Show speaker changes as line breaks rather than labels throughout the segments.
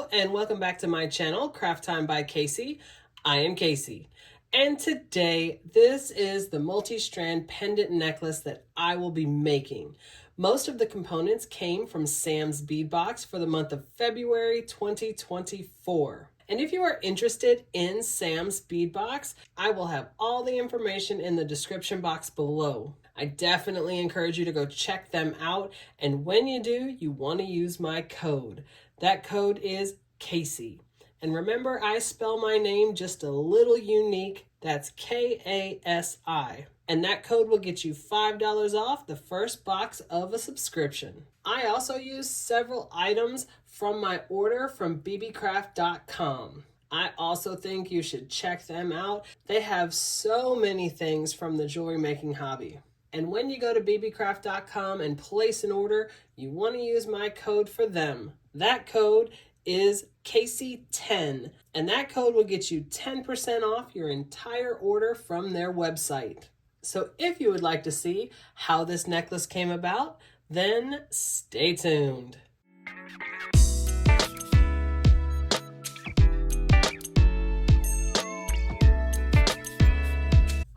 Hello and welcome back to my channel, Craft Time by Casey. I am Casey. And today, this is the multi-strand pendant necklace that I will be making. Most of the components came from Sam's Bead box for the month of February 2024. And if you are interested in Sam's Bead box, I will have all the information in the description box below. I definitely encourage you to go check them out. And when you do, you want to use my code. That code is Casey. And remember, I spell my name just a little unique. That's K-A-S-I. And that code will get you $5 off the first box of a subscription. I also use several items from my order from Beebeecraft.com. I also think you should check them out. They have so many things from the jewelry making hobby. And when you go to Beebeecraft.com and place an order, you want to use my code for them. That code is Casey10, and that code will get you 10% off your entire order from their website. So if you would like to see how this necklace came about, then stay tuned.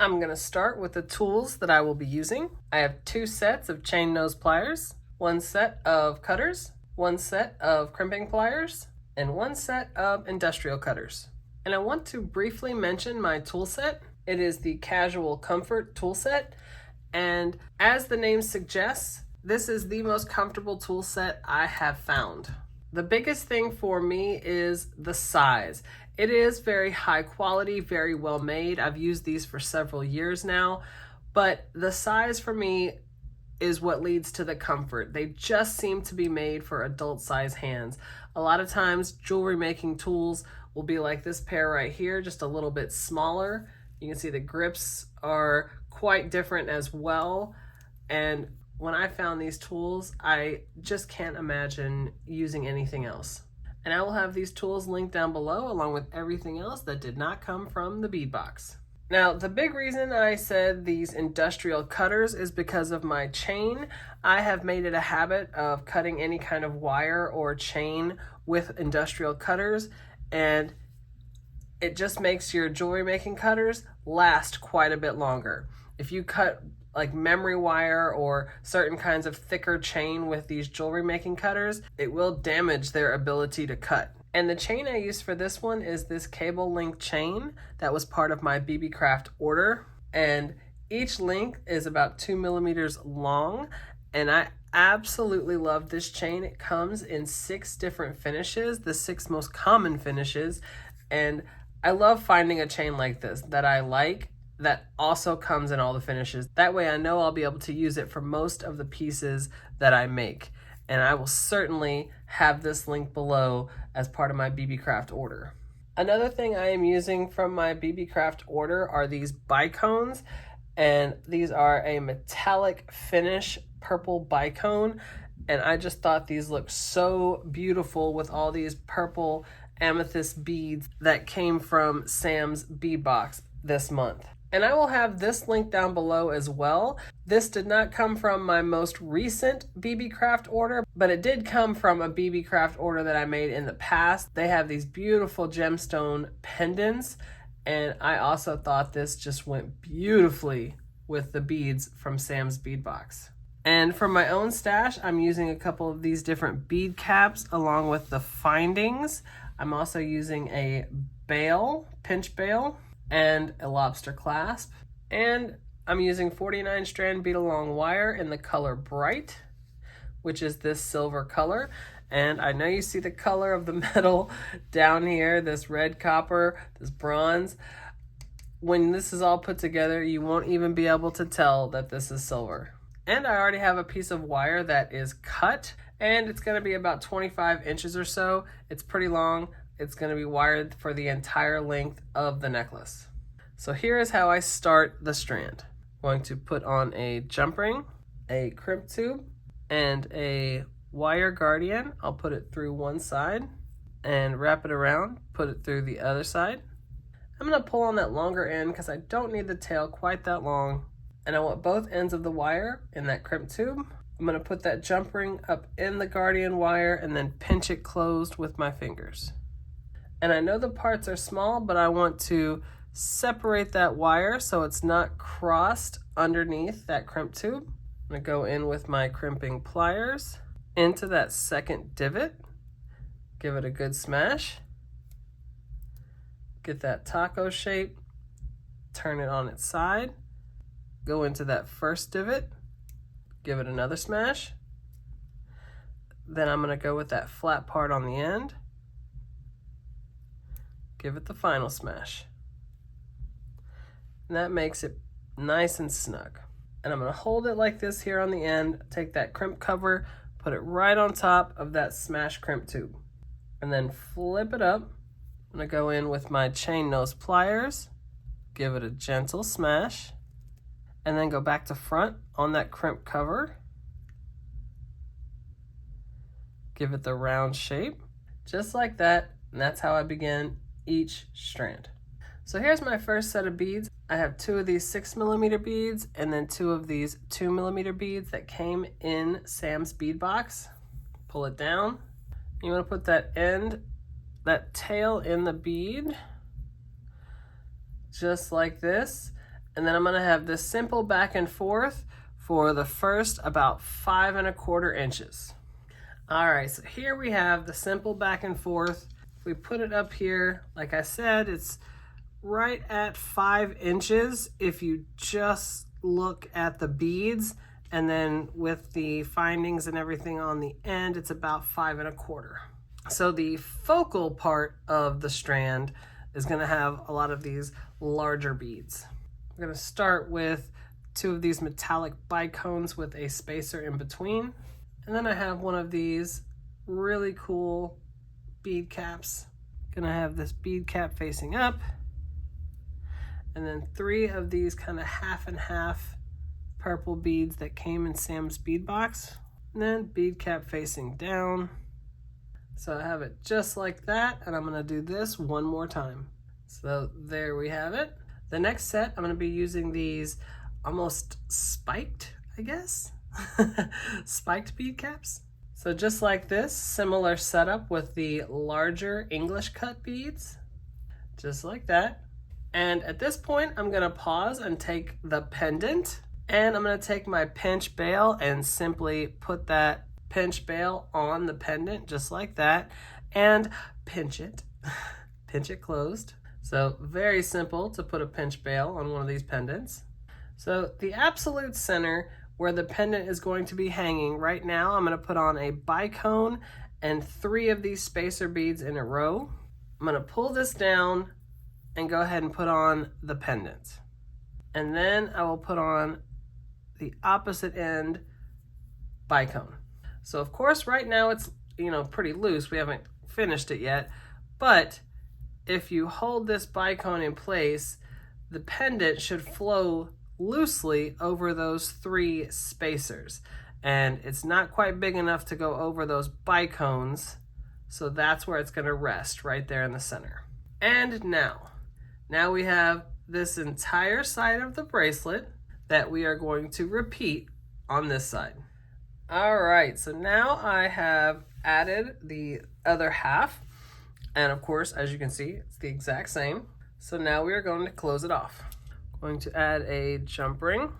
I'm going to start with the tools that I will be using. I have 2 sets of chain nose pliers, 1 set of cutters, 1 set of crimping pliers, and 1 set of industrial cutters. And I want to briefly mention my tool set. It is the Casual Comfort tool set, and as the name suggests, this is the most comfortable tool set I have found. The biggest thing for me is the size. It is very high quality, very well made. I've used these for several years now, but the size for me is what leads to the comfort. They just seem to be made for adult size hands. A lot of times jewelry making tools will be like this pair right here, just a little bit smaller. You can see the grips are quite different as well. And when I found these tools, I just can't imagine using anything else. And I will have these tools linked down below along with everything else that did not come from the bead box. Now, the big reason I said these industrial cutters is because of my chain. I have made it a habit of cutting any kind of wire or chain with industrial cutters, and it just makes your jewelry making cutters last quite a bit longer. If you cut like memory wire or certain kinds of thicker chain with these jewelry making cutters, it will damage their ability to cut. And the chain I used for this one is this cable link chain that was part of my Beebeecraft order. And each link is about 2 millimeters long. And I absolutely love this chain. It comes in 6 different finishes, the 6 most common finishes. And I love finding a chain like this that I like, that also comes in all the finishes. That way I know I'll be able to use it for most of the pieces that I make. And I will certainly have this link below as part of my Beebeecraft order. Another thing I am using from my Beebeecraft order are these bicones, and these are a metallic finish purple bicone, and I just thought these looked so beautiful with all these purple amethyst beads that came from Sam's Bead box this month. And I will have this link down below as well. This did not come from my most recent Beebeecraft order, but it did come from a Beebeecraft order that I made in the past. They have these beautiful gemstone pendants, and I also thought this just went beautifully with the beads from Sam's Bead box. And for my own stash, I'm using a couple of these different bead caps along with the findings. I'm also using a bail, pinch bail, and a lobster clasp. And I'm using 49 strand bead along wire in the color Bright, which is this silver color. And I know you see the color of the metal down here, this red copper, this bronze. When this is all put together, you won't even be able to tell that this is silver. And I already have a piece of wire that is cut, and it's going to be about 25 inches or so. It's pretty long. It's going to be wired for the entire length of the necklace. So here is how I start the strand. I'm going to put on a jump ring, a crimp tube, and a wire guardian. I'll put it through one side and wrap it around, put it through the other side. I'm going to pull on that longer end because I don't need the tail quite that long. And I want both ends of the wire in that crimp tube I'm going to put that jump ring up in the guardian wire and then pinch it closed with my fingers. And I know the parts are small, but I want to separate that wire so it's not crossed underneath that crimp tube. I'm going to go in with my crimping pliers into that second divot. Give it a good smash. Get that taco shape. Turn it on its side. Go into that first divot. Give it another smash. Then I'm going to go with that flat part on the end. Give it the final smash. And that makes it nice and snug. And I'm going to hold it like this here on the end. Take that crimp cover, put it right on top of that smash crimp tube. And then flip it up. I'm going to go in with my chain nose pliers. Give it a gentle smash. And then go back to front on that crimp cover. Give it the round shape, just like that. And that's how I begin each strand. So here's my first set of beads. I have 2 of these 6mm beads and then 2 of these 2mm beads that came in Sam's bead box. Pull it down. You want to put that tail in the bead, just like this. And then I'm going to have this simple back and forth for the first about 5 1/4 inches. All right, so here we have the simple back and forth. If we put it up here, like I said, it's right at 5 inches if you just look at the beads, and then with the findings and everything on the end, it's about 5 1/4. So the focal part of the strand is going to have a lot of these larger beads. We're going to start with 2 of these metallic bicones with a spacer in between. And then I have one of these really cool bead caps. Gonna have this bead cap facing up. And then 3 of these kind of half and half purple beads that came in Sam's bead box. And then bead cap facing down. So I have it just like that, and I'm gonna do this one more time. So there we have it. The next set, I'm going to be using these almost spiked, I guess, spiked bead caps. So just like this, similar setup with the larger English cut beads, just like that. And at this point, I'm going to pause and take the pendant, and I'm going to take my pinch bail and simply put that pinch bail on the pendant, just like that, and pinch it, pinch it closed. So very simple to put a pinch bail on one of these pendants. So the absolute center where the pendant is going to be hanging right now, I'm going to put on a bicone and 3 of these spacer beads in a row. I'm going to pull this down and go ahead and put on the pendant. And then I will put on the opposite end bicone. So of course right now it's, pretty loose. We haven't finished it yet, but if you hold this bicone in place, the pendant should flow loosely over those 3 spacers. And it's not quite big enough to go over those bicones, so that's where it's going to rest, right there in the center. And now we have this entire side of the bracelet that we are going to repeat on this side. All right, so now I have added the other half. And of course, as you can see, it's the exact same. So now we are going to close it off. Going to add a jump ring,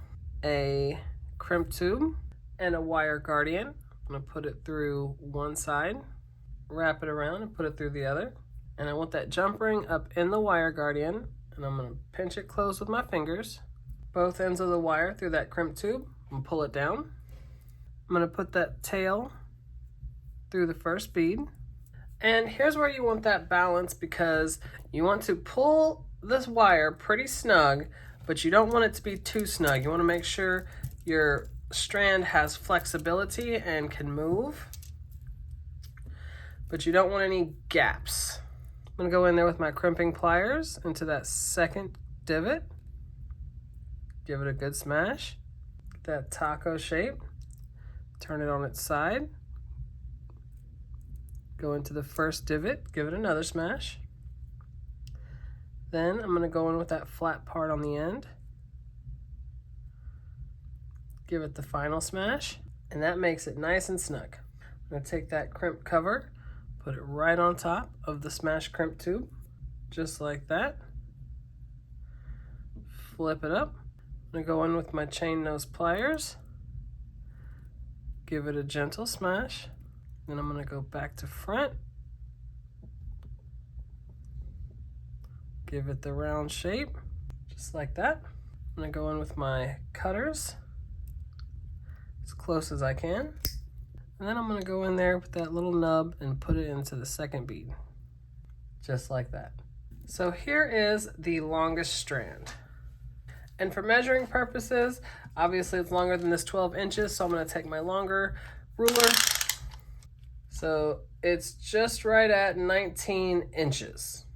a crimp tube, and a wire guardian. I'm going to put it through one side, wrap it around, and put it through the other. And I want that jump ring up in the wire guardian, and I'm going to pinch it closed with my fingers. Both ends of the wire through that crimp tube, and pull it down. I'm going to put that tail through the first bead. And here's where you want that balance, because you want to pull this wire pretty snug, but you don't want it to be too snug. You want to make sure your strand has flexibility and can move, but you don't want any gaps. I'm going to go in there with my crimping pliers into that second divot. Give it a good smash. Get that taco shape. Turn it on its side. Go into the first divot, give it another smash. Then I'm going to go in with that flat part on the end. Give it the final smash. And that makes it nice and snug. I'm going to take that crimp cover, put it right on top of the smashed crimp tube, just like that. Flip it up. I'm going to go in with my chain nose pliers, give it a gentle smash. Then I'm going to go back to front, give it the round shape, just like that. I'm going to go in with my cutters as close as I can. And then I'm going to go in there with that little nub and put it into the second bead, just like that. So here is the longest strand. And for measuring purposes, obviously it's longer than this 12 inches, so I'm going to take my longer ruler. So it's just right at 19 inches.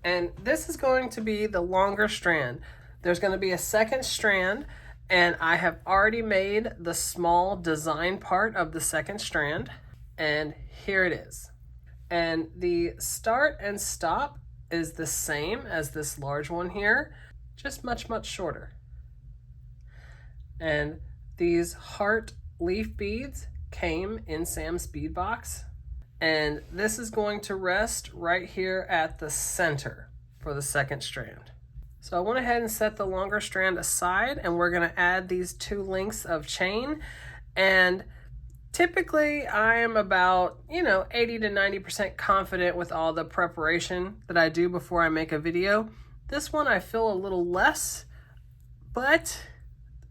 And this is going to be the longer strand. There's going to be a second strand, and I have already made the small design part of the second strand, and here it is. And the start and stop is the same as this large one here, just much, much shorter. And these heart leaf beads came in Sam's bead box, and this is going to rest right here at the center for the second strand. So I went ahead and set the longer strand aside, and we're going to add these 2 lengths of chain. And typically I am about, 80 to 90% confident with all the preparation that I do before I make a video. This one I feel a little less, but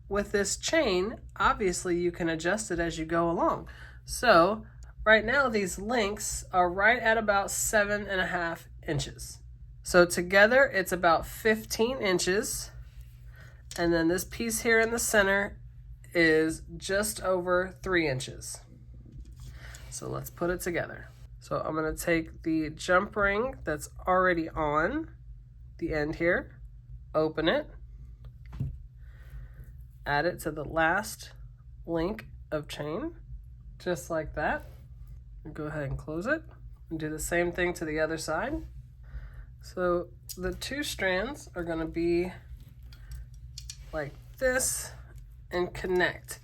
with this chain, obviously you can adjust it as you go along. So right now these lengths are right at about 7.5 inches. So together it's about 15 inches. And then this piece here in the center is just over 3 inches. So let's put it together. So I'm going to take the jump ring that's already on the end here, open it, add it to the last link of chain, just like that. And go ahead and close it. And do the same thing to the other side. So the 2 strands are going to be like this and connect.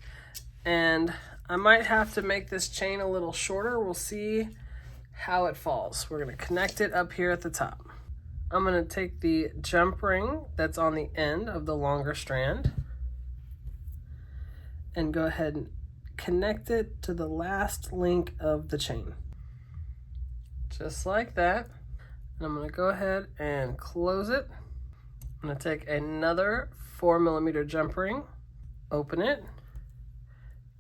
And I might have to make this chain a little shorter. We'll see how it falls. We're going to connect it up here at the top. I'm going to take the jump ring that's on the end of the longer strand and go ahead and connect it to the last link of the chain. Just like that. And I'm going to go ahead and close it. I'm going to take another 4mm jump ring, open it,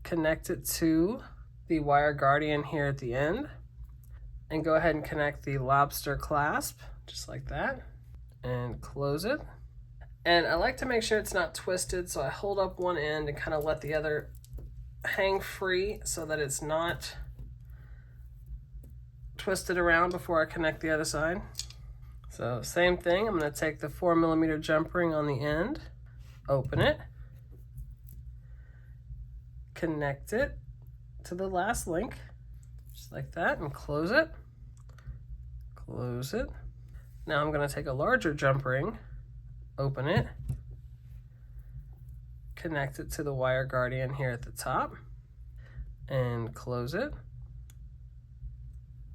connect it to the wire guardian here at the end, and go ahead and connect the lobster clasp, just like that, and close it. And I like to make sure it's not twisted, so I hold up one end and kind of let the other hang free so that it's not twisted around before I connect the other side. So same thing, I'm going to take the 4mm jump ring on the end, open it, connect it to the last link, just like that, and close it, close it. Now I'm going to take a larger jump ring, open it, connect it to the wire guardian here at the top, and close it.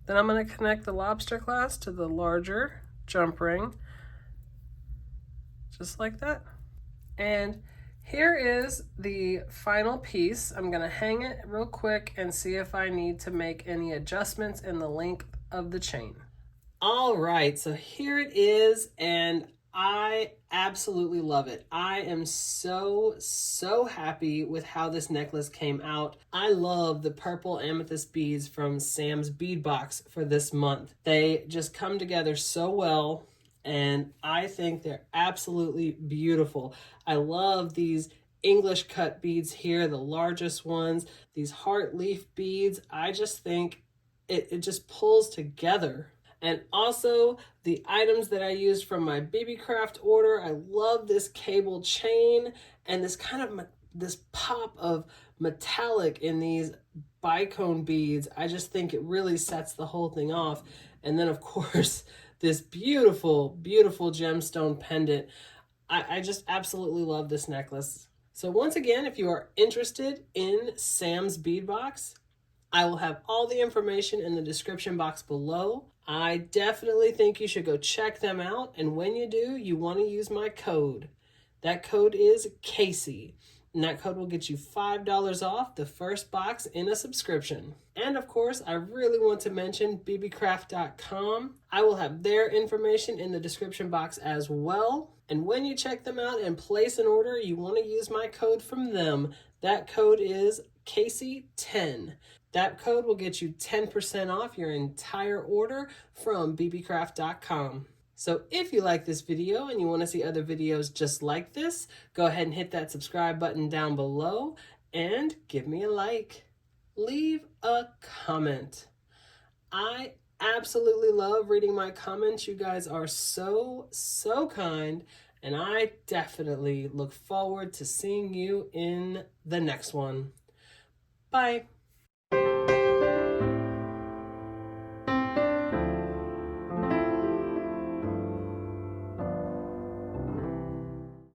Then I'm going to connect the lobster clasp to the larger jump ring, just like that. And here is the final piece. I'm going to hang it real quick and see if I need to make any adjustments in the length of the chain. All right, so here it is, and I absolutely love it. I am so happy with how this necklace came out. I love the purple amethyst beads from Sam's bead box for this month. They just come together so well, and I think they're absolutely beautiful. I love these English cut beads here, the largest ones, these heart leaf beads. I just think it just pulls together. And also the items that I used from my Beebeecraft order. I love this cable chain and this kind of this pop of metallic in these bicone beads. I just think it really sets the whole thing off. And then of course, this beautiful, beautiful gemstone pendant. I just absolutely love this necklace. So once again, if you are interested in Sam's bead box, I will have all the information in the description box below. I definitely think you should go check them out, and when you do, you want to use my code. That code is Casey, and that code will get you $5 off the first box in a subscription. And of course, I really want to mention Beebeecraft.com. I will have their information in the description box as well. And when you check them out and place an order, you want to use my code from them. That code is Casey10. That code will get you 10% off your entire order from Beebeecraft.com. So if you like this video and you want to see other videos just like this, go ahead and hit that subscribe button down below and give me a like. Leave a comment. I absolutely love reading my comments. You guys are so kind, and I definitely look forward to seeing you in the next one. Bye.